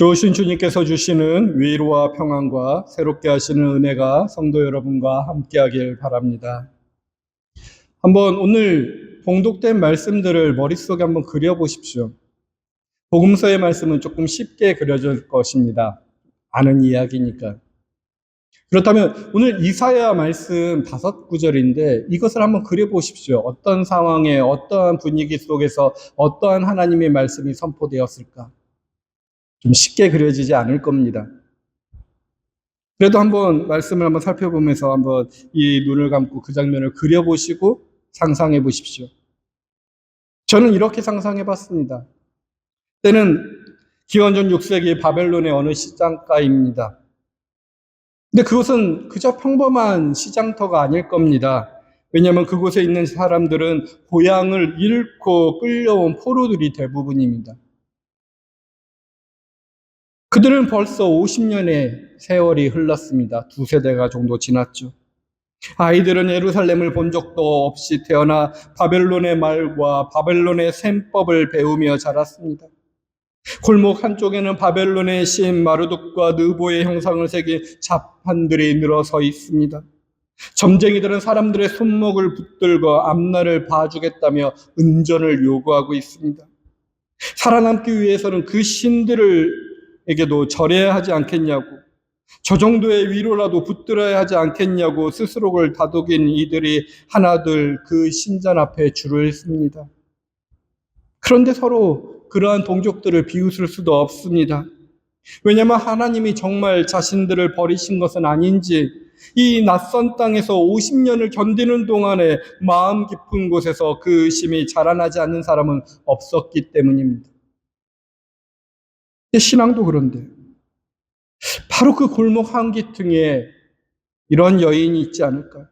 좋으신 주님께서 주시는 위로와 평안과 새롭게 하시는 은혜가 성도 여러분과 함께하길 바랍니다. 한번 오늘 봉독된 말씀들을 머릿속에 한번 그려보십시오. 복음서의 말씀은 조금 쉽게 그려질 것입니다. 아는 이야기니까. 그렇다면 오늘 이사야 말씀 5구절인데 이것을 한번 그려보십시오. 어떤 상황에 어떠한 분위기 속에서 어떠한 하나님의 말씀이 선포되었을까? 좀 쉽게 그려지지 않을 겁니다. 그래도 한번 말씀을 한번 살펴보면서 한번 이 눈을 감고 그 장면을 그려보시고 상상해 보십시오. 저는 이렇게 상상해 봤습니다. 때는 기원전 6세기 바벨론의 어느 시장가입니다. 근데 그것은 그저 평범한 시장터가 아닐 겁니다. 왜냐하면 그곳에 있는 사람들은 고향을 잃고 끌려온 포로들이 대부분입니다. 그들은 벌써 50년의 세월이 흘렀습니다. 2세대가 정도 지났죠. 아이들은 예루살렘을 본 적도 없이 태어나 바벨론의 말과 바벨론의 셈법을 배우며 자랐습니다. 골목 한쪽에는 바벨론의 신 마르둑과 느보의 형상을 새긴 잡판들이 늘어서 있습니다. 점쟁이들은 사람들의 손목을 붙들고 앞날을 봐주겠다며 은전을 요구하고 있습니다. 살아남기 위해서는 그 신들에게도 절해야 하지 않겠냐고, 저 정도의 위로라도 붙들어야 하지 않겠냐고 스스로를 다독인 이들이 하나둘 그 신전 앞에 줄을 씁니다. 그런데 서로 그러한 동족들을 비웃을 수도 없습니다. 왜냐하면 하나님이 정말 자신들을 버리신 것은 아닌지, 이 낯선 땅에서 50년을 견디는 동안에 마음 깊은 곳에서 그 의심이 자라나지 않는 사람은 없었기 때문입니다. 신앙도 그런데 바로 그 골목 한기퉁에 이런 여인이 있지 않을까요?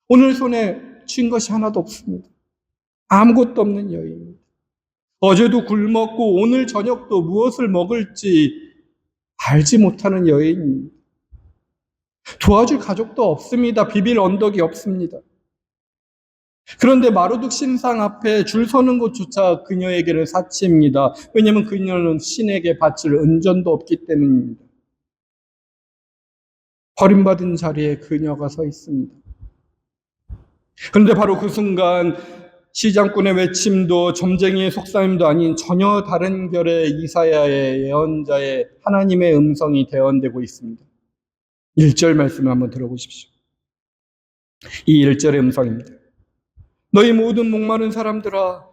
오늘 손에 쥔 것이 하나도 없습니다. 아무것도 없는 여인입니다. 어제도 굶었고 오늘 저녁도 무엇을 먹을지 알지 못하는 여인입니다. 도와줄 가족도 없습니다. 비빌 언덕이 없습니다. 그런데 마루둑 신상 앞에 줄 서는 것조차 그녀에게는 사치입니다. 왜냐하면 그녀는 신에게 바칠 은전도 없기 때문입니다. 버림받은 자리에 그녀가 서 있습니다. 그런데 바로 그 순간 시장꾼의 외침도 점쟁이의 속삭임도 아닌 전혀 다른 결의 이사야의 예언자의 하나님의 음성이 대언되고 있습니다. 1절 말씀을 한번 들어보십시오. 이 1절의 음성입니다. 너희 모든 목마른 사람들아,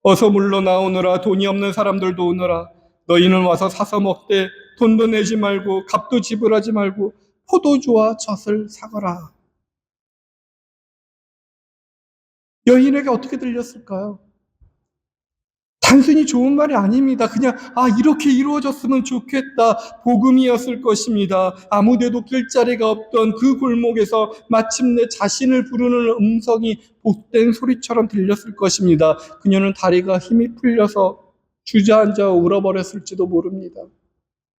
어서 물러나오너라. 돈이 없는 사람들도 오너라. 너희는 와서 사서 먹되 돈도 내지 말고 값도 지불하지 말고 포도주와 젖을 사거라. 여인에게 어떻게 들렸을까요? 단순히 좋은 말이 아닙니다. 그냥 이렇게 이루어졌으면 좋겠다 복음이었을 것입니다. 아무데도 길자리가 없던 그 골목에서 마침내 자신을 부르는 음성이 복된 소리처럼 들렸을 것입니다. 그녀는 다리가 힘이 풀려서 주저앉아 울어버렸을지도 모릅니다.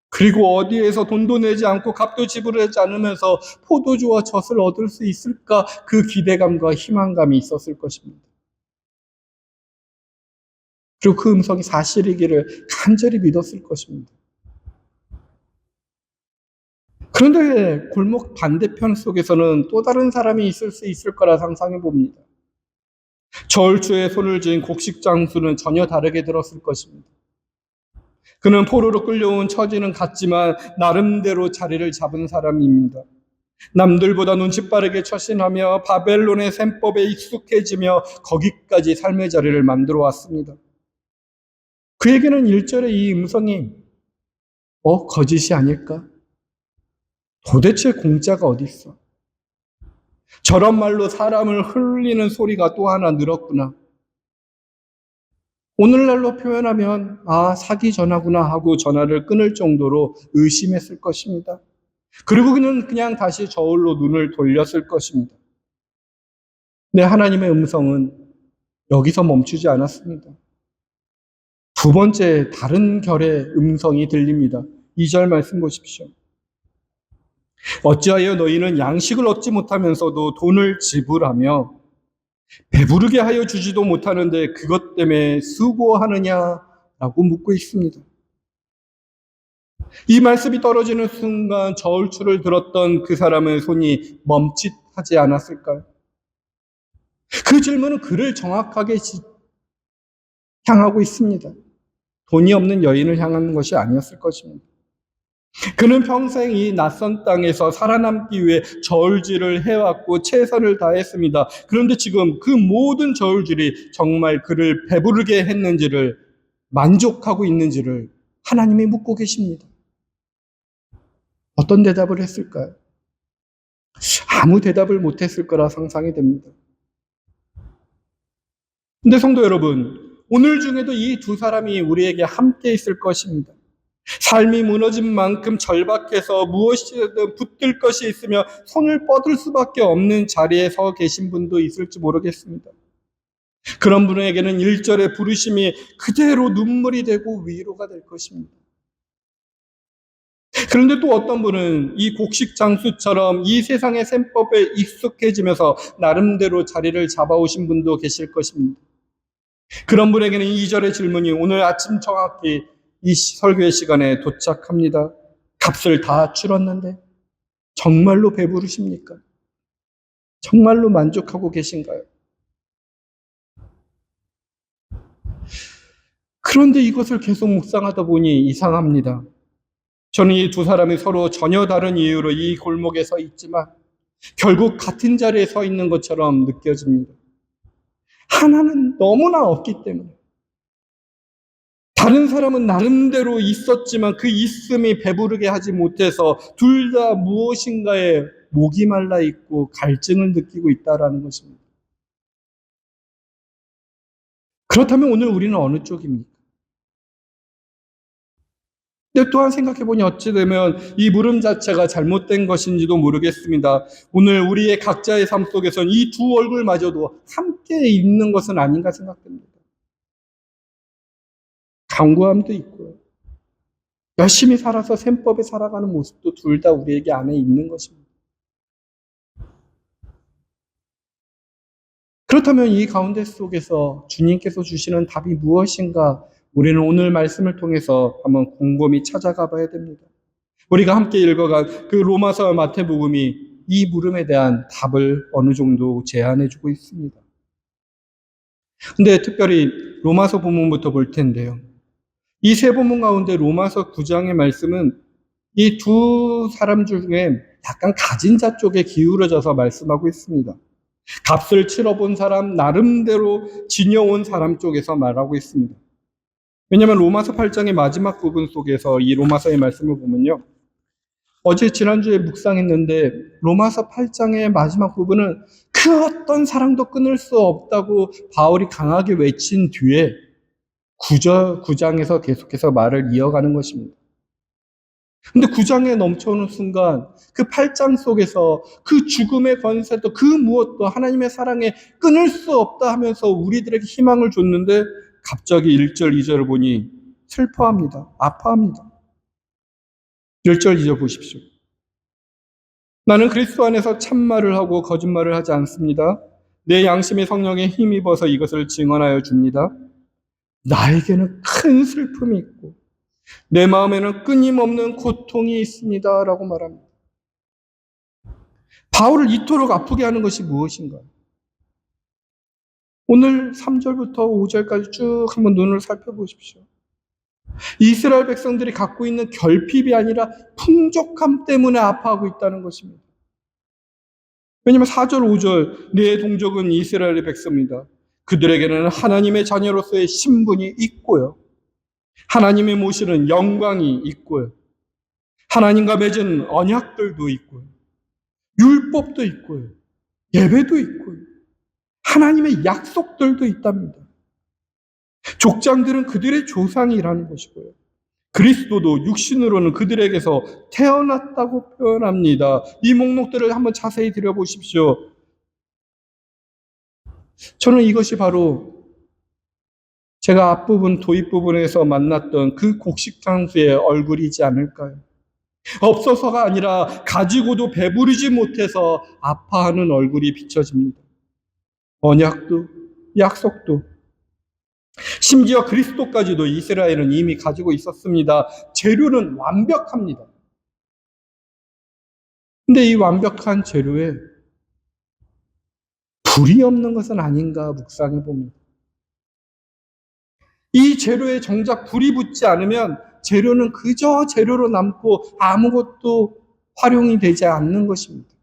그리고 어디에서 돈도 내지 않고 값도 지불하지 않으면서 포도주와 젖을 얻을 수 있을까, 그 기대감과 희망감이 있었을 것입니다. 그리고 그 음성이 사실이기를 간절히 믿었을 것입니다. 그런데 골목 반대편 속에서는 또 다른 사람이 있을 수 있을 거라 상상해 봅니다. 저울추에 손을 쥔 곡식 장수는 전혀 다르게 들었을 것입니다. 그는 포로로 끌려온 처지는 같지만 나름대로 자리를 잡은 사람입니다. 남들보다 눈치 빠르게 처신하며 바벨론의 셈법에 익숙해지며 거기까지 삶의 자리를 만들어 왔습니다. 그에게는 1절의 이 음성이 거짓이 아닐까? 도대체 공짜가 어디 있어? 저런 말로 사람을 흘리는 소리가 또 하나 늘었구나. 오늘날로 표현하면 사기 전화구나 하고 전화를 끊을 정도로 의심했을 것입니다. 그리고 그는 그냥 다시 저울로 눈을 돌렸을 것입니다. 네, 하나님의 음성은 여기서 멈추지 않았습니다. 두 번째 다른 결의 음성이 들립니다. 2절 말씀 보십시오. 어찌하여 너희는 양식을 얻지 못하면서도 돈을 지불하며 배부르게 하여 주지도 못하는데 그것 때문에 수고하느냐라고 묻고 있습니다. 이 말씀이 떨어지는 순간 저울추를 들었던 그 사람의 손이 멈칫하지 않았을까요? 그 질문은 그를 정확하게 향하고 있습니다. 돈이 없는 여인을 향하는 것이 아니었을 것입니다. 그는 평생 이 낯선 땅에서 살아남기 위해 저울질을 해왔고 최선을 다했습니다. 그런데 지금 그 모든 저울질이 정말 그를 배부르게 했는지를, 만족하고 있는지를 하나님이 묻고 계십니다. 어떤 대답을 했을까요? 아무 대답을 못했을 거라 상상이 됩니다. 근데 성도 여러분, 오늘 중에도 이 두 사람이 우리에게 함께 있을 것입니다. 삶이 무너진 만큼 절박해서 무엇이든 붙들 것이 있으며 손을 뻗을 수밖에 없는 자리에 서 계신 분도 있을지 모르겠습니다. 그런 분에게는 1절의 부르심이 그대로 눈물이 되고 위로가 될 것입니다. 그런데 또 어떤 분은 이 곡식 장수처럼 이 세상의 셈법에 익숙해지면서 나름대로 자리를 잡아오신 분도 계실 것입니다. 그런 분에게는 2절의 질문이 오늘 아침 정확히 이 설교의 시간에 도착합니다. 값을 다 치렀는데 정말로 배부르십니까? 정말로 만족하고 계신가요? 그런데 이것을 계속 묵상하다 보니 이상합니다. 저는 이 두 사람이 서로 전혀 다른 이유로 이 골목에 서 있지만 결국 같은 자리에 서 있는 것처럼 느껴집니다. 하나는 너무나 없기 때문에. 다른 사람은 나름대로 있었지만 그 있음이 배부르게 하지 못해서 둘 다 무엇인가에 목이 말라 있고 갈증을 느끼고 있다라는 것입니다. 그렇다면 오늘 우리는 어느 쪽입니까? 근데 또한 생각해보니 어찌 되면 이 물음 자체가 잘못된 것인지도 모르겠습니다. 오늘 우리의 각자의 삶 속에서는 이 두 얼굴마저도 함께 있는 것은 아닌가 생각됩니다. 강구함도 있고요. 열심히 살아서 셈법에 살아가는 모습도 둘 다 우리에게 안에 있는 것입니다. 그렇다면 이 가운데 속에서 주님께서 주시는 답이 무엇인가 우리는 오늘 말씀을 통해서 한번 곰곰이 찾아가 봐야 됩니다. 우리가 함께 읽어간 그 로마서와 마태복음이 이 물음에 대한 답을 어느 정도 제안해 주고 있습니다. 근데 특별히 로마서 본문부터 볼 텐데요. 이 세 본문 가운데 로마서 9장의 말씀은 이 두 사람 중에 약간 가진 자 쪽에 기울어져서 말씀하고 있습니다. 값을 치러본 사람, 나름대로 지녀온 사람 쪽에서 말하고 있습니다. 왜냐하면 로마서 8장의 마지막 부분 속에서 이 로마서의 말씀을 보면요. 어제 지난주에 묵상했는데 로마서 8장의 마지막 부분은 그 어떤 사랑도 끊을 수 없다고 바울이 강하게 외친 뒤에 9장에서 계속해서 말을 이어가는 것입니다. 근데 9장에 넘쳐오는 순간 그 8장 속에서 그 죽음의 권세도 그 무엇도 하나님의 사랑에 끊을 수 없다 하면서 우리들에게 희망을 줬는데 갑자기 1절, 2절을 보니 슬퍼합니다. 아파합니다. 1절, 2절 보십시오. 나는 그리스도 안에서 참말을 하고 거짓말을 하지 않습니다. 내 양심의 성령에 힘입어서 이것을 증언하여 줍니다. 나에게는 큰 슬픔이 있고 내 마음에는 끊임없는 고통이 있습니다. 라고 말합니다. 바울을 이토록 아프게 하는 것이 무엇인가? 오늘 3절부터 5절까지 쭉 한번 눈을 살펴보십시오. 이스라엘 백성들이 갖고 있는 결핍이 아니라 풍족함 때문에 아파하고 있다는 것입니다. 왜냐하면 4절, 5절 내 동족은 이스라엘의 백성입니다. 그들에게는 하나님의 자녀로서의 신분이 있고요. 하나님의 모시는 영광이 있고요. 하나님과 맺은 언약들도 있고요. 율법도 있고요. 예배도 있고요. 하나님의 약속들도 있답니다. 족장들은 그들의 조상이라는 것이고요. 그리스도도 육신으로는 그들에게서 태어났다고 표현합니다. 이 목록들을 한번 자세히 들여보십시오. 저는 이것이 바로 제가 앞부분 도입 부분에서 만났던 그 곡식장수의 얼굴이지 않을까요? 없어서가 아니라 가지고도 배부르지 못해서 아파하는 얼굴이 비춰집니다. 언약도 약속도 심지어 그리스도까지도 이스라엘은 이미 가지고 있었습니다. 재료는 완벽합니다. 근데 이 완벽한 재료에 불이 없는 것은 아닌가 묵상해 봅니다. 이 재료에 정작 불이 붙지 않으면 재료는 그저 재료로 남고 아무것도 활용이 되지 않는 것입니다.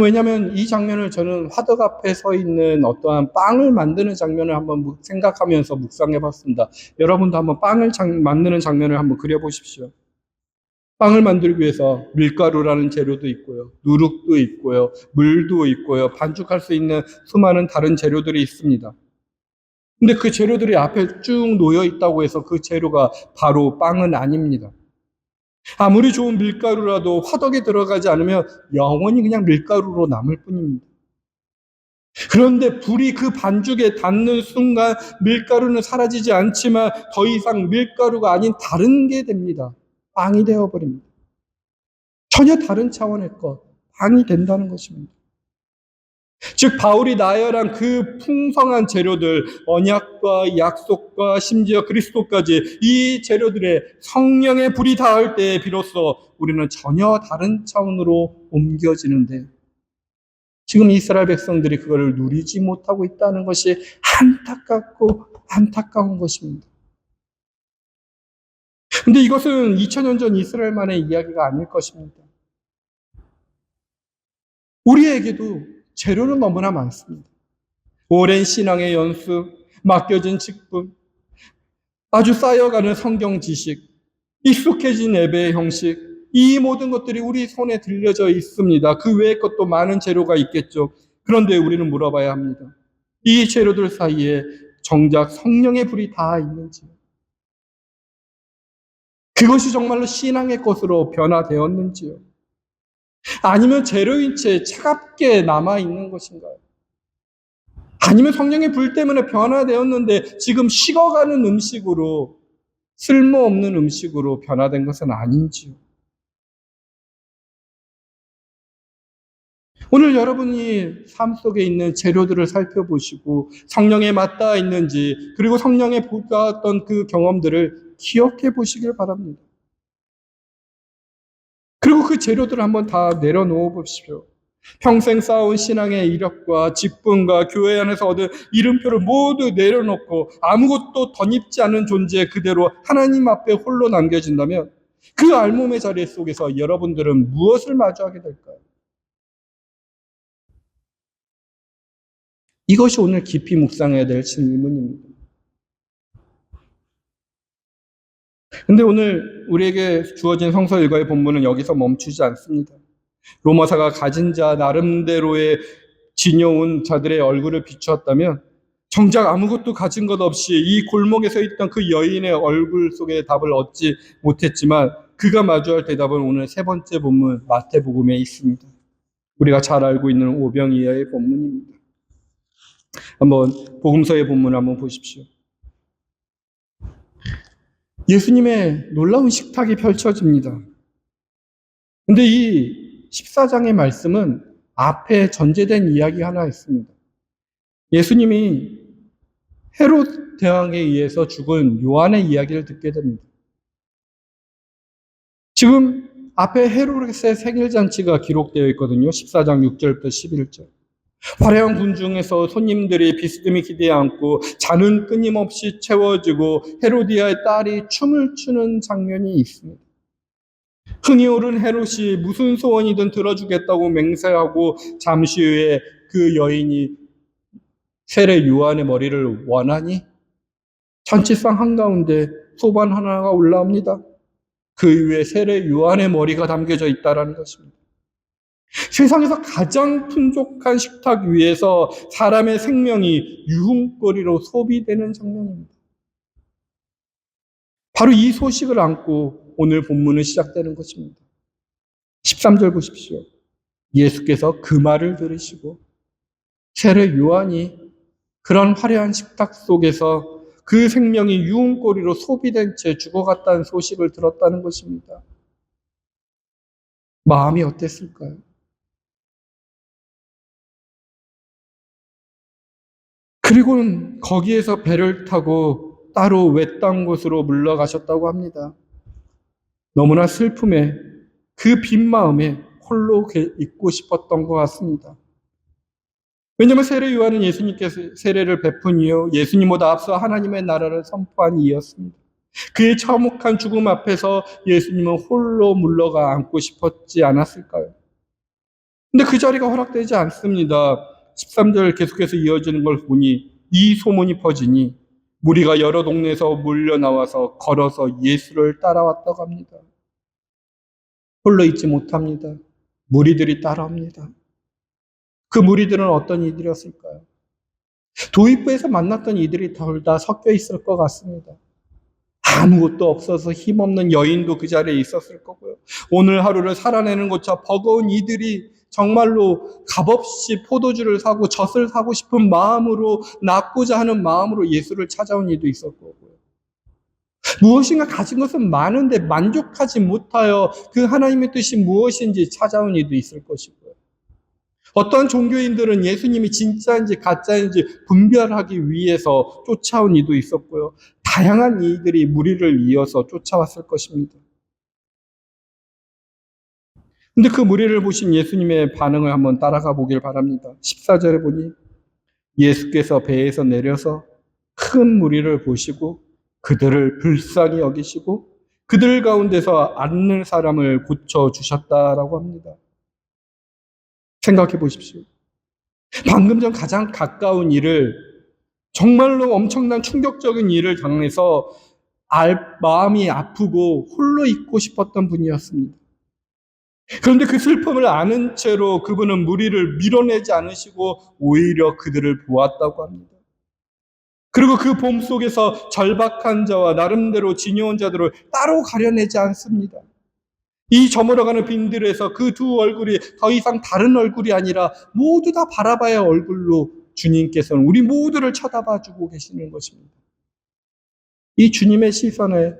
왜냐하면 이 장면을 저는 화덕 앞에 서 있는 어떠한 빵을 만드는 장면을 한번 생각하면서 묵상해 봤습니다. 여러분도 한번 빵을 만드는 장면을 한번 그려보십시오. 빵을 만들기 위해서 밀가루라는 재료도 있고요. 누룩도 있고요. 물도 있고요. 반죽할 수 있는 수많은 다른 재료들이 있습니다. 근데 그 재료들이 앞에 쭉 놓여 있다고 해서 그 재료가 바로 빵은 아닙니다. 아무리 좋은 밀가루라도 화덕에 들어가지 않으면 영원히 그냥 밀가루로 남을 뿐입니다. 그런데 불이 그 반죽에 닿는 순간 밀가루는 사라지지 않지만 더 이상 밀가루가 아닌 다른 게 됩니다. 빵이 되어버립니다. 전혀 다른 차원의 것, 빵이 된다는 것입니다. 즉 바울이 나열한 그 풍성한 재료들, 언약과 약속과 심지어 그리스도까지 이 재료들의 성령의 불이 닿을 때에 비로소 우리는 전혀 다른 차원으로 옮겨지는데 지금 이스라엘 백성들이 그걸 누리지 못하고 있다는 것이 안타깝고 안타까운 것입니다. 근데 이것은 2000년 전 이스라엘만의 이야기가 아닐 것입니다. 우리에게도 재료는 너무나 많습니다. 오랜 신앙의 연수, 맡겨진 직분, 아주 쌓여가는 성경 지식, 익숙해진 예배의 형식, 이 모든 것들이 우리 손에 들려져 있습니다. 그 외의 것도 많은 재료가 있겠죠. 그런데 우리는 물어봐야 합니다. 이 재료들 사이에 정작 성령의 불이 닿아 있는지, 그것이 정말로 신앙의 것으로 변화되었는지요? 아니면 재료인 채 차갑게 남아있는 것인가요? 아니면 성령의 불 때문에 변화되었는데 지금 식어가는 음식으로, 쓸모없는 음식으로 변화된 것은 아닌지요? 오늘 여러분이 삶 속에 있는 재료들을 살펴보시고 성령에 맞닿아 있는지, 그리고 성령에 보았던 그 경험들을 기억해 보시길 바랍니다. 그리고 그 재료들을 한번 다 내려놓아 보십시오. 평생 쌓아온 신앙의 이력과 직분과 교회 안에서 얻은 이름표를 모두 내려놓고 아무것도 덧입지 않은 존재 그대로 하나님 앞에 홀로 남겨진다면 그 알몸의 자리 속에서 여러분들은 무엇을 마주하게 될까요? 이것이 오늘 깊이 묵상해야 될 질문입니다. 근데 오늘 우리에게 주어진 성서 일과의 본문은 여기서 멈추지 않습니다. 로마사가 가진 자 나름대로의 지녀온 자들의 얼굴을 비추었다면 정작 아무것도 가진 것 없이 이 골목에 서 있던 그 여인의 얼굴 속에 답을 얻지 못했지만 그가 마주할 대답은 오늘 세 번째 본문 마태복음에 있습니다. 우리가 잘 알고 있는 오병이어의 본문입니다. 한번 복음서의 본문을 한번 보십시오. 예수님의 놀라운 식탁이 펼쳐집니다. 근데 이 14장의 말씀은 앞에 전제된 이야기 하나 있습니다. 예수님이 헤롯 대왕에 의해서 죽은 요한의 이야기를 듣게 됩니다. 지금 앞에 헤롯의 생일잔치가 기록되어 있거든요. 14장 6절부터 11절. 화려한 군중에서 손님들이 비스듬히 기대에 앉고 잔은 끊임없이 채워지고 헤로디아의 딸이 춤을 추는 장면이 있습니다. 흥이 오른 헤롯이 무슨 소원이든 들어주겠다고 맹세하고 잠시 후에 그 여인이 세례 요한의 머리를 원하니 잔치상 한가운데 소반 하나가 올라옵니다. 그 위에 세례 요한의 머리가 담겨져 있다는 것입니다. 세상에서 가장 풍족한 식탁 위에서 사람의 생명이 유흥거리로 소비되는 장면입니다. 바로 이 소식을 안고 오늘 본문은 시작되는 것입니다. 13절 보십시오. 예수께서 그 말을 들으시고 세례 요한이 그런 화려한 식탁 속에서 그 생명이 유흥거리로 소비된 채 죽어갔다는 소식을 들었다는 것입니다. 마음이 어땠을까요? 그리고는 거기에서 배를 타고 따로 외딴 곳으로 물러가셨다고 합니다. 너무나 슬픔에 그 빈 마음에 홀로 있고 싶었던 것 같습니다. 왜냐하면 세례 요한은 예수님께서 세례를 베푼 이후 예수님보다 앞서 하나님의 나라를 선포한 이였습니다. 그의 참혹한 죽음 앞에서 예수님은 홀로 물러가 앉고 싶었지 않았을까요? 근데 그 자리가 허락되지 않습니다. 13절 계속해서 이어지는 걸 보니 이 소문이 퍼지니 무리가 여러 동네에서 몰려 나와서 걸어서 예수를 따라왔다고 합니다. 홀로 있지 못합니다. 무리들이 따라옵니다. 그 무리들은 어떤 이들이었을까요? 도입부에서 만났던 이들이 둘 다 섞여 있을 것 같습니다. 아무것도 없어서 힘없는 여인도 그 자리에 있었을 거고요. 오늘 하루를 살아내는 것처럼 버거운 이들이 정말로 값없이 포도주를 사고 젖을 사고 싶은 마음으로 낳고자 하는 마음으로 예수를 찾아온 이도 있을 거고요. 무엇인가 가진 것은 많은데 만족하지 못하여 그 하나님의 뜻이 무엇인지 찾아온 이도 있을 것이고요. 어떤 종교인들은 예수님이 진짜인지 가짜인지 분별하기 위해서 쫓아온 이도 있었고요. 다양한 이들이 무리를 이어서 쫓아왔을 것입니다. 근데 그 무리를 보신 예수님의 반응을 한번 따라가 보길 바랍니다. 14절에 보니 예수께서 배에서 내려서 큰 무리를 보시고 그들을 불쌍히 여기시고 그들 가운데서 앉는 사람을 고쳐주셨다라고 합니다. 생각해 보십시오. 방금 전 가장 가까운 일을 정말로 엄청난 충격적인 일을 당해서 마음이 아프고 홀로 있고 싶었던 분이었습니다. 그런데 그 슬픔을 아는 채로 그분은 무리를 밀어내지 않으시고 오히려 그들을 보았다고 합니다. 그리고 그 봄 속에서 절박한 자와 나름대로 지녀온 자들을 따로 가려내지 않습니다. 이 저물어가는 빈들에서 그 두 얼굴이 더 이상 다른 얼굴이 아니라 모두 다 바라봐야 얼굴로 주님께서는 우리 모두를 쳐다봐 주고 계시는 것입니다. 이 주님의 시선에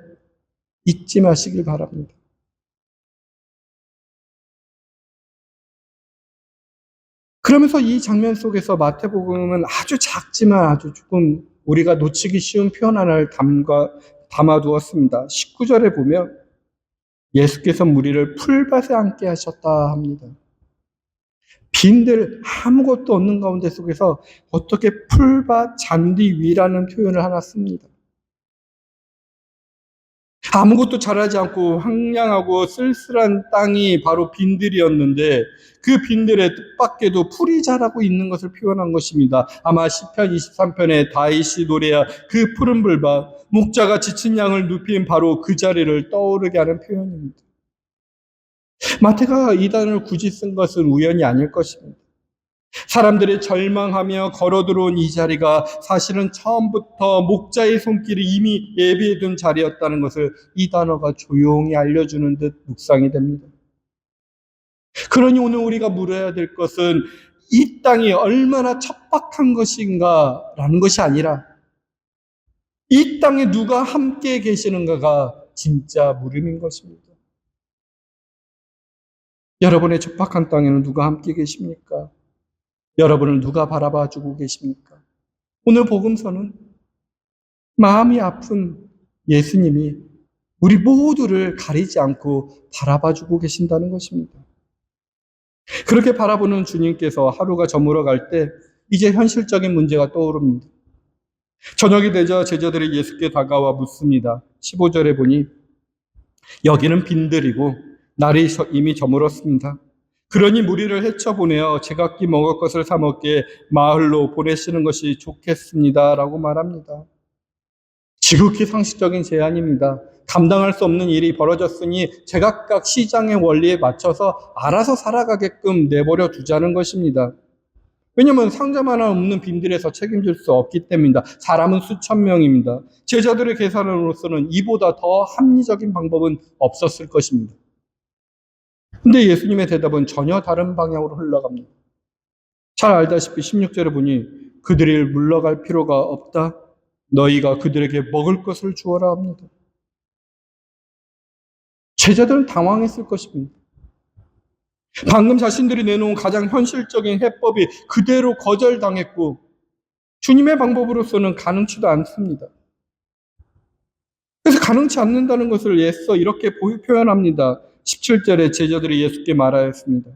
잊지 마시길 바랍니다. 그러면서 이 장면 속에서 마태복음은 아주 작지만 아주 조금 우리가 놓치기 쉬운 표현 하나를 담아두었습니다. 19절에 보면 예수께서 무리를 풀밭에 앉게 하셨다 합니다. 빈들 아무것도 없는 가운데 속에서 어떻게 풀밭 잔디 위라는 표현을 하나 씁니다. 아무것도 자라지 않고 황량하고 쓸쓸한 땅이 바로 빈들이었는데 그 빈들의 뜻밖에도 풀이 자라고 있는 것을 표현한 것입니다. 아마 시편 23편의 다윗이 노래한 그 푸른 풀밭, 목자가 지친 양을 눕힌 바로 그 자리를 떠오르게 하는 표현입니다. 마태가 이 단어를 굳이 쓴 것은 우연이 아닐 것입니다. 사람들이 절망하며 걸어들어온 이 자리가 사실은 처음부터 목자의 손길이 이미 예비해둔 자리였다는 것을 이 단어가 조용히 알려주는 듯 묵상이 됩니다. 그러니 오늘 우리가 물어야 될 것은 이 땅이 얼마나 척박한 것인가라는 것이 아니라 이 땅에 누가 함께 계시는가가 진짜 물음인 것입니다. 여러분의 척박한 땅에는 누가 함께 계십니까? 여러분을 누가 바라봐주고 계십니까? 오늘 복음서는 마음이 아픈 예수님이 우리 모두를 가리지 않고 바라봐주고 계신다는 것입니다. 그렇게 바라보는 주님께서 하루가 저물어 갈 때 이제 현실적인 문제가 떠오릅니다. 저녁이 되자 제자들이 예수께 다가와 묻습니다. 15절에 보니 여기는 빈들이고 날이 이미 저물었습니다. 그러니 무리를 헤쳐보내어 제각기 먹을 것을 사 먹게 마을로 보내시는 것이 좋겠습니다. 라고 말합니다. 지극히 상식적인 제안입니다. 감당할 수 없는 일이 벌어졌으니 제각각 시장의 원리에 맞춰서 알아서 살아가게끔 내버려 두자는 것입니다. 왜냐하면 상점 하나 없는 빈들에서 책임질 수 없기 때문입니다. 사람은 수천 명입니다. 제자들의 계산으로서는 이보다 더 합리적인 방법은 없었을 것입니다. 근데 예수님의 대답은 전혀 다른 방향으로 흘러갑니다. 잘 알다시피 16절에 보니 그들이 물러갈 필요가 없다. 너희가 그들에게 먹을 것을 주어라 합니다. 제자들은 당황했을 것입니다. 방금 자신들이 내놓은 가장 현실적인 해법이 그대로 거절당했고 주님의 방법으로서는 가능치도 않습니다. 그래서 가능치 않는다는 것을 예서 이렇게 표현합니다. 17절에 제자들이 예수께 말하였습니다.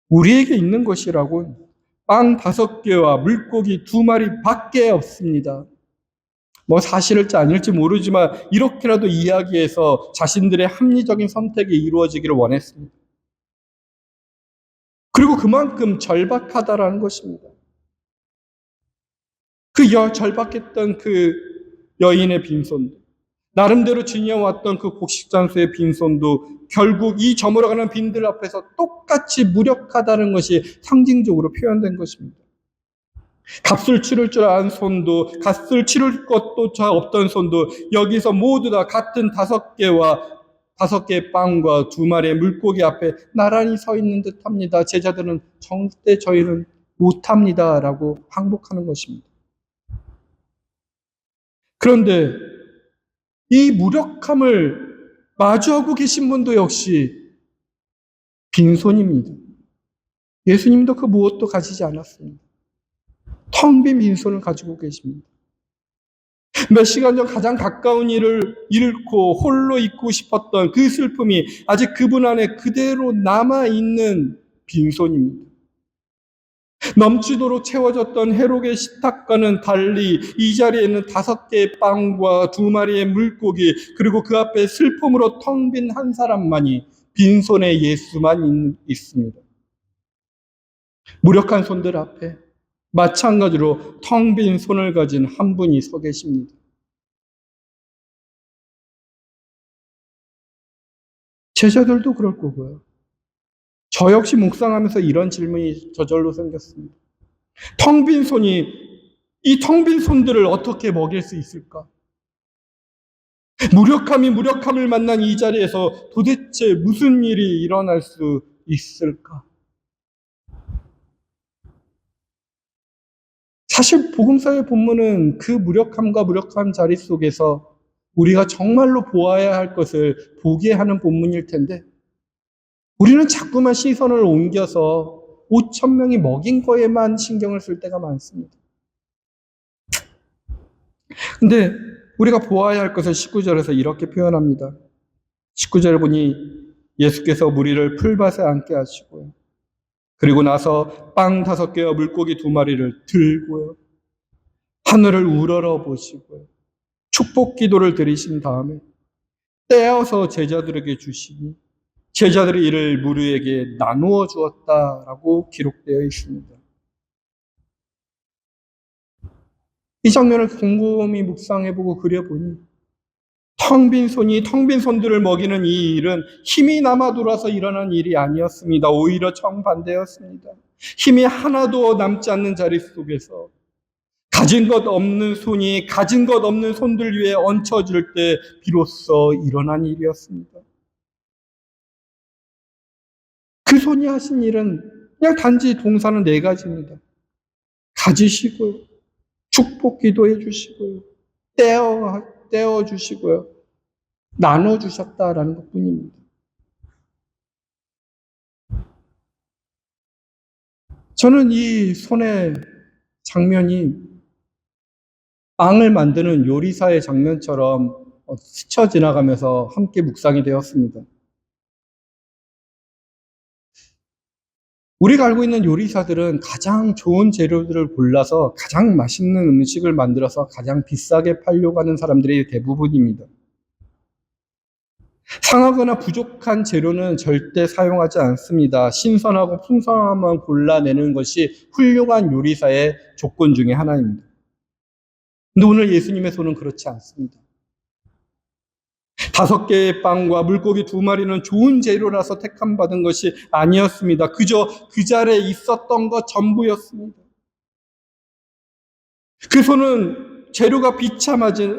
우리에게 있는 것이라곤 빵 5개와 물고기 2마리 밖에 없습니다. 사실일지 아닐지 모르지만 이렇게라도 이야기해서 자신들의 합리적인 선택이 이루어지기를 원했습니다. 그리고 그만큼 절박하다라는 것입니다. 절박했던 그 여인의 빈손도, 나름대로 지녀왔던 그 곡식장소의 빈손도 결국 이 저물어가는 빈들 앞에서 똑같이 무력하다는 것이 상징적으로 표현된 것입니다. 값을 치를 줄 아는 손도, 값을 치를 것도 없던 손도 여기서 모두 다 같은 5개의 빵과 2마리의 물고기 앞에 나란히 서 있는 듯합니다. 제자들은 절대 저희는 못합니다 라고 항복하는 것입니다. 그런데 이 무력함을 마주하고 계신 분도 역시 빈손입니다. 예수님도 그 무엇도 가지지 않았습니다. 텅 빈 빈손을 가지고 계십니다. 몇 시간 전 가장 가까운 일을 잃고 홀로 있고 싶었던 그 슬픔이 아직 그분 안에 그대로 남아있는 빈손입니다. 넘치도록 채워졌던 헤롯의 식탁과는 달리 이 자리에 있는 5개의 빵과 2마리의 물고기, 그리고 그 앞에 슬픔으로 텅 빈 한 사람만이 빈손의 예수만 있습니다. 무력한 손들 앞에 마찬가지로 텅 빈 손을 가진 한 분이 서 계십니다. 제자들도 그럴 거고요. 저 역시 묵상하면서 이런 질문이 저절로 생겼습니다. 이 텅 빈 손들을 어떻게 먹일 수 있을까? 무력함이 무력함을 만난 이 자리에서 도대체 무슨 일이 일어날 수 있을까? 사실 복음서의 본문은 그 무력함과 무력한 자리 속에서 우리가 정말로 보아야 할 것을 보게 하는 본문일 텐데 우리는 자꾸만 시선을 옮겨서 5,000명이 먹인 거에만 신경을 쓸 때가 많습니다. 근데 우리가 보아야 할 것을 19절에서 이렇게 표현합니다. 19절 보니 예수께서 무리를 풀밭에 앉게 하시고요. 그리고 나서 빵 5개와 물고기 2마리를 들고요. 하늘을 우러러 보시고요. 축복 기도를 드리신 다음에 떼어서 제자들에게 주시니 제자들이 이를 무리에게 나누어 주었다라고 기록되어 있습니다. 이 장면을 곰곰이 묵상해보고 그려보니 텅 빈 손들을 먹이는 이 일은 힘이 남아 돌아서 일어난 일이 아니었습니다. 오히려 정반대였습니다. 힘이 하나도 남지 않는 자리 속에서 가진 것 없는 손이 가진 것 없는 손들 위에 얹혀질 때 비로소 일어난 일이었습니다. 그 손이 하신 일은 그냥 단지 동사는 4가지입니다. 가지시고요. 축복 기도해 주시고요. 떼어 주시고요. 나눠 주셨다라는 것뿐입니다. 저는 이 손의 장면이 빵을 만드는 요리사의 장면처럼 스쳐 지나가면서 함께 묵상이 되었습니다. 우리가 알고 있는 요리사들은 가장 좋은 재료들을 골라서 가장 맛있는 음식을 만들어서 가장 비싸게 팔려고 하는 사람들이 대부분입니다. 상하거나 부족한 재료는 절대 사용하지 않습니다. 신선하고 풍성함만 골라내는 것이 훌륭한 요리사의 조건 중에 하나입니다. 근데 오늘 예수님의 손은 그렇지 않습니다. 5개의 빵과 물고기 2마리는 좋은 재료라서 택함받은 것이 아니었습니다. 그저 그 자리에 있었던 것 전부였습니다. 그 손은 재료가 비참하지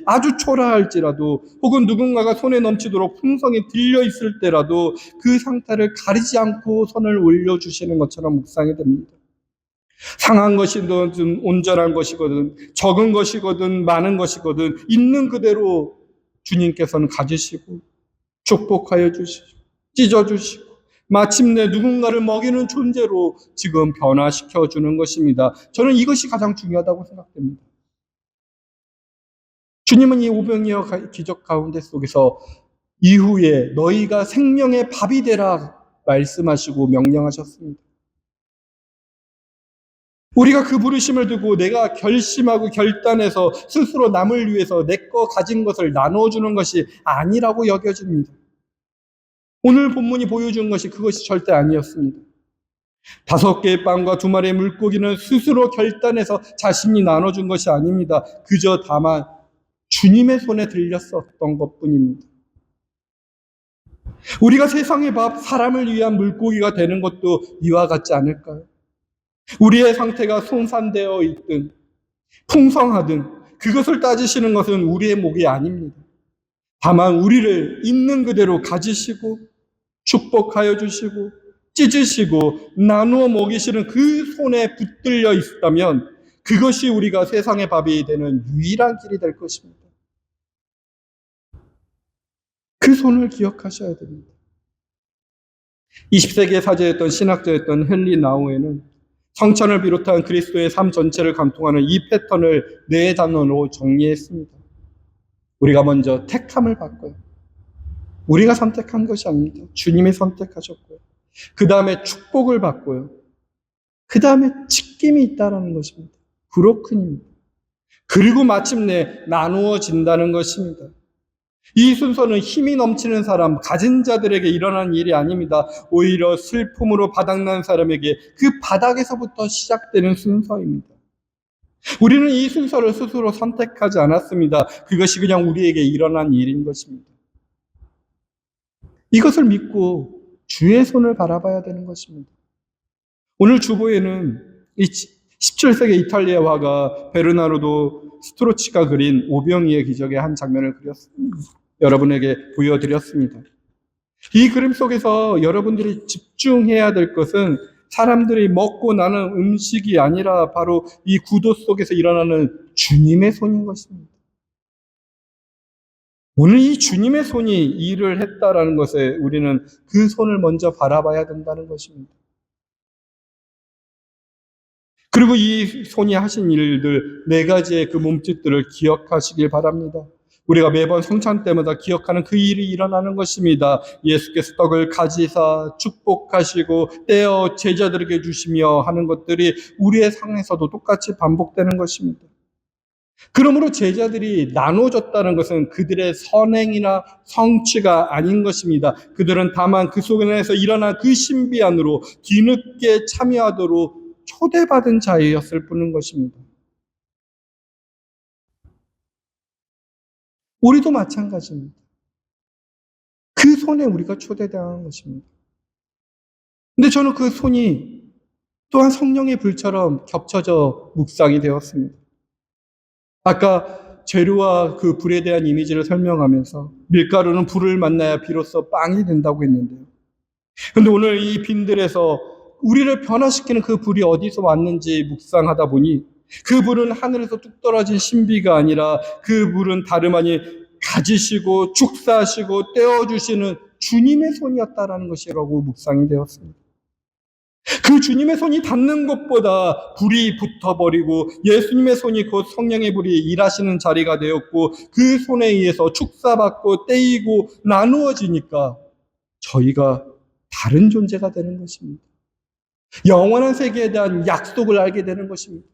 아주 초라할지라도 혹은 누군가가 손에 넘치도록 풍성이 들려있을 때라도 그 상태를 가리지 않고 손을 올려주시는 것처럼 묵상이 됩니다. 상한 것이든 온전한 것이거든 적은 것이거든 많은 것이거든 있는 그대로 주님께서는 가지시고 축복하여 주시고 찢어주시고 마침내 누군가를 먹이는 존재로 지금 변화시켜 주는 것입니다. 저는 이것이 가장 중요하다고 생각됩니다. 주님은 이 오병이어 기적 가운데 속에서 이후에 너희가 생명의 밥이 되라 말씀하시고 명령하셨습니다. 우리가 그 부르심을 두고 내가 결심하고 결단해서 스스로 남을 위해서 내 거 가진 것을 나눠주는 것이 아니라고 여겨집니다. 오늘 본문이 보여준 것이 그것이 절대 아니었습니다. 5개의 빵과 2마리의 물고기는 스스로 결단해서 자신이 나눠준 것이 아닙니다. 그저 다만 주님의 손에 들렸었던 것뿐입니다. 우리가 세상의 밥, 사람을 위한 물고기가 되는 것도 이와 같지 않을까요? 우리의 상태가 손산되어 있든 풍성하든 그것을 따지시는 것은 우리의 목이 아닙니다. 다만 우리를 있는 그대로 가지시고 축복하여 주시고 찢으시고 나누어 먹이시는 그 손에 붙들려 있다면 그것이 우리가 세상의 밥이 되는 유일한 길이 될 것입니다. 그 손을 기억하셔야 됩니다. 20세기의 사제였던 신학자였던 헨리 나우에는 성찬을 비롯한 그리스도의 삶 전체를 관통하는 이 패턴을 4단어로 정리했습니다. 우리가 먼저 택함을 받고요. 우리가 선택한 것이 아닙니다. 주님이 선택하셨고요. 그 다음에 축복을 받고요. 그 다음에 지킴이 있다는 것입니다. 브로큰입니다. 그리고 마침내 나누어진다는 것입니다. 이 순서는 힘이 넘치는 사람, 가진 자들에게 일어난 일이 아닙니다. 오히려 슬픔으로 바닥난 사람에게 그 바닥에서부터 시작되는 순서입니다. 우리는 이 순서를 스스로 선택하지 않았습니다. 그것이 그냥 우리에게 일어난 일인 것입니다. 이것을 믿고 주의 손을 바라봐야 되는 것입니다. 오늘 주보에는 이 17세기 이탈리아 화가 베르나르도 스트로치가 그린 오병이의 기적의 한 장면을 그렸습니다. 여러분에게 보여드렸습니다. 이 그림 속에서 여러분들이 집중해야 될 것은 사람들이 먹고 나는 음식이 아니라 바로 이 구도 속에서 일어나는 주님의 손인 것입니다. 오늘 이 주님의 손이 일을 했다라는 것에 우리는 그 손을 먼저 바라봐야 된다는 것입니다. 그리고 이 손이 하신 일들 4가지의 그 몸짓들을 기억하시길 바랍니다. 우리가 매번 성찬 때마다 기억하는 그 일이 일어나는 것입니다. 예수께서 떡을 가지사 축복하시고 떼어 제자들에게 주시며 하는 것들이 우리의 삶에서도 똑같이 반복되는 것입니다. 그러므로 제자들이 나눠줬다는 것은 그들의 선행이나 성취가 아닌 것입니다. 그들은 다만 그 속에서 일어난 그 신비 안으로 뒤늦게 참여하도록 초대받은 자였을 뿐인 것입니다. 우리도 마찬가지입니다. 그 손에 우리가 초대당한 것입니다. 근데 저는 그 손이 또한 성령의 불처럼 겹쳐져 묵상이 되었습니다. 아까 재료와 그 불에 대한 이미지를 설명하면서 밀가루는 불을 만나야 비로소 빵이 된다고 했는데요. 근데 오늘 이 빈들에서 우리를 변화시키는 그 불이 어디서 왔는지 묵상하다 보니 그 불은 하늘에서 뚝 떨어진 신비가 아니라 그 불은 다름 아닌 가지시고 축사하시고 떼어주시는 주님의 손이었다라는 것이라고 묵상이 되었습니다. 그 주님의 손이 닿는 것보다 불이 붙어버리고 예수님의 손이 곧 성령의 불이 일하시는 자리가 되었고 그 손에 의해서 축사받고 떼이고 나누어지니까 저희가 다른 존재가 되는 것입니다. 영원한 세계에 대한 약속을 알게 되는 것입니다.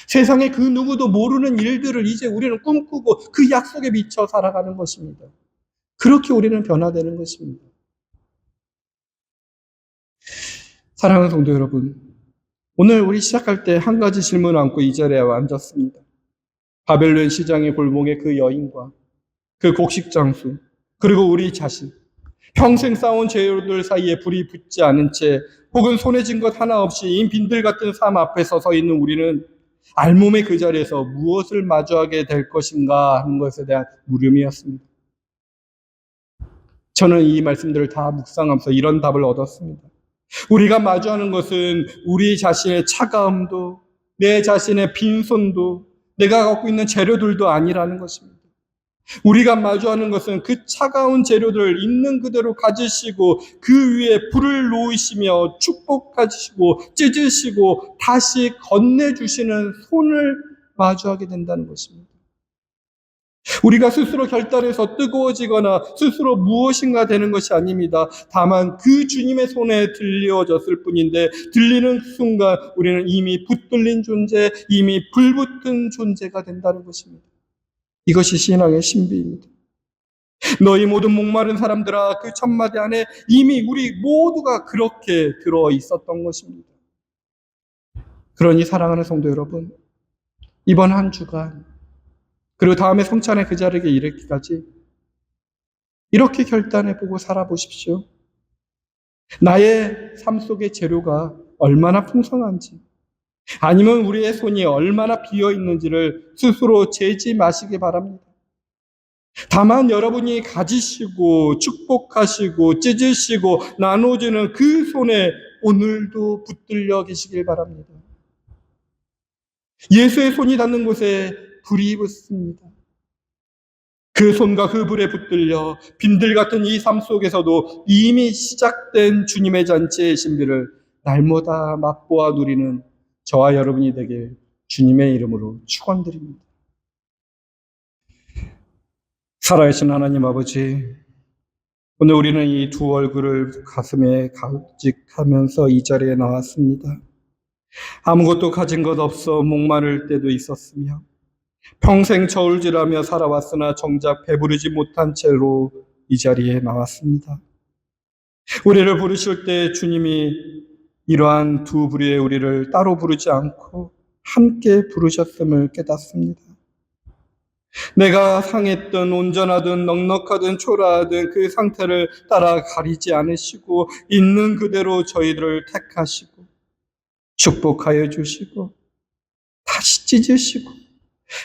세상에 그 누구도 모르는 일들을 이제 우리는 꿈꾸고 그 약속에 미쳐 살아가는 것입니다. 그렇게 우리는 변화되는 것입니다. 사랑하는 성도 여러분, 오늘 우리 시작할 때 한 가지 질문을 안고 이 자리에 앉았습니다. 바벨론 시장의 골목의 그 여인과 그 곡식 장수, 그리고 우리 자신, 평생 쌓아온 재료들 사이에 불이 붙지 않은 채 혹은 손에 쥔 것 하나 없이 이 빈들 같은 삶 앞에 서서 있는 우리는 알몸의 그 자리에서 무엇을 마주하게 될 것인가 하는 것에 대한 물음이었습니다. 저는 이 말씀들을 다 묵상하면서 이런 답을 얻었습니다. 우리가 마주하는 것은 우리 자신의 차가움도 내 자신의 빈손도 내가 갖고 있는 재료들도 아니라는 것입니다. 우리가 마주하는 것은 그 차가운 재료들을 있는 그대로 가지시고 그 위에 불을 놓으시며 축복하시고 찢으시고 다시 건네주시는 손을 마주하게 된다는 것입니다. 우리가 스스로 결단해서 뜨거워지거나 스스로 무엇인가 되는 것이 아닙니다. 다만 그 주님의 손에 들려졌을 뿐인데 들리는 순간 우리는 이미 붙들린 존재, 이미 불붙은 존재가 된다는 것입니다. 이것이 신앙의 신비입니다. 너희 모든 목마른 사람들아, 그 첫마디 안에 이미 우리 모두가 그렇게 들어 있었던 것입니다. 그러니 사랑하는 성도 여러분, 이번 한 주간 그리고 다음에 성찬의 그 자리에 이르기까지 이렇게 결단해보고 살아보십시오. 나의 삶 속의 재료가 얼마나 풍성한지, 아니면 우리의 손이 얼마나 비어있는지를 스스로 재지 마시기 바랍니다. 다만 여러분이 가지시고 축복하시고 찢으시고 나눠주는 그 손에 오늘도 붙들려 계시길 바랍니다. 예수의 손이 닿는 곳에 불이 붙습니다. 그 손과 그 불에 붙들려 빈들 같은 이 삶 속에서도 이미 시작된 주님의 잔치의 신비를 날마다 맛보아 누리는 저와 여러분이 되길 주님의 이름으로 축원드립니다. 살아계신 하나님 아버지, 오늘 우리는 이 두 얼굴을 가슴에 가직하면서 이 자리에 나왔습니다. 아무것도 가진 것 없어 목마를 때도 있었으며 평생 저울질하며 살아왔으나 정작 배부르지 못한 채로 이 자리에 나왔습니다. 우리를 부르실 때 주님이 이러한 두 부류의 우리를 따로 부르지 않고 함께 부르셨음을 깨닫습니다. 내가 상했든 온전하든 넉넉하든 초라하든 그 상태를 따라 가리지 않으시고 있는 그대로 저희들을 택하시고 축복하여 주시고 다시 찢으시고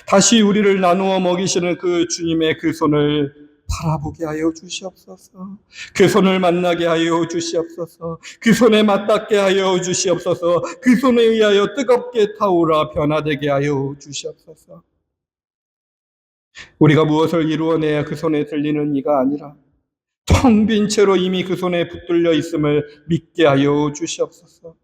다시 우리를 나누어 먹이시는 그 주님의 그 손을 바라보게 하여 주시옵소서. 그 손을 만나게 하여 주시옵소서. 그 손에 맞닿게 하여 주시옵소서. 그 손에 의하여 뜨겁게 타오라 변화되게 하여 주시옵소서. 우리가 무엇을 이루어내야 그 손에 들리는 이가 아니라 텅 빈 채로 이미 그 손에 붙들려 있음을 믿게 하여 주시옵소서.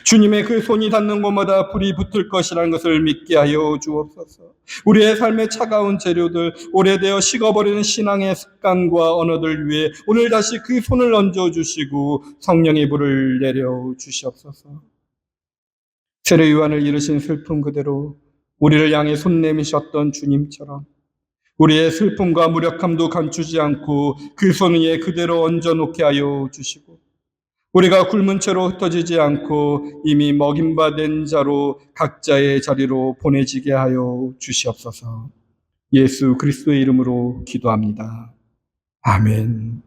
주님의 그 손이 닿는 곳마다 불이 붙을 것이라는 것을 믿게 하여 주옵소서. 우리의 삶의 차가운 재료들, 오래되어 식어버리는 신앙의 습관과 언어들 위해 오늘 다시 그 손을 얹어주시고 성령의 불을 내려 주시옵소서. 세례 요한을 이루신 슬픔 그대로 우리를 향해 손 내미셨던 주님처럼 우리의 슬픔과 무력함도 감추지 않고 그 손 위에 그대로 얹어놓게 하여 주시고 우리가 굶은 채로 흩어지지 않고 이미 먹임받은 자로 각자의 자리로 보내지게 하여 주시옵소서. 예수 그리스도의 이름으로 기도합니다. 아멘.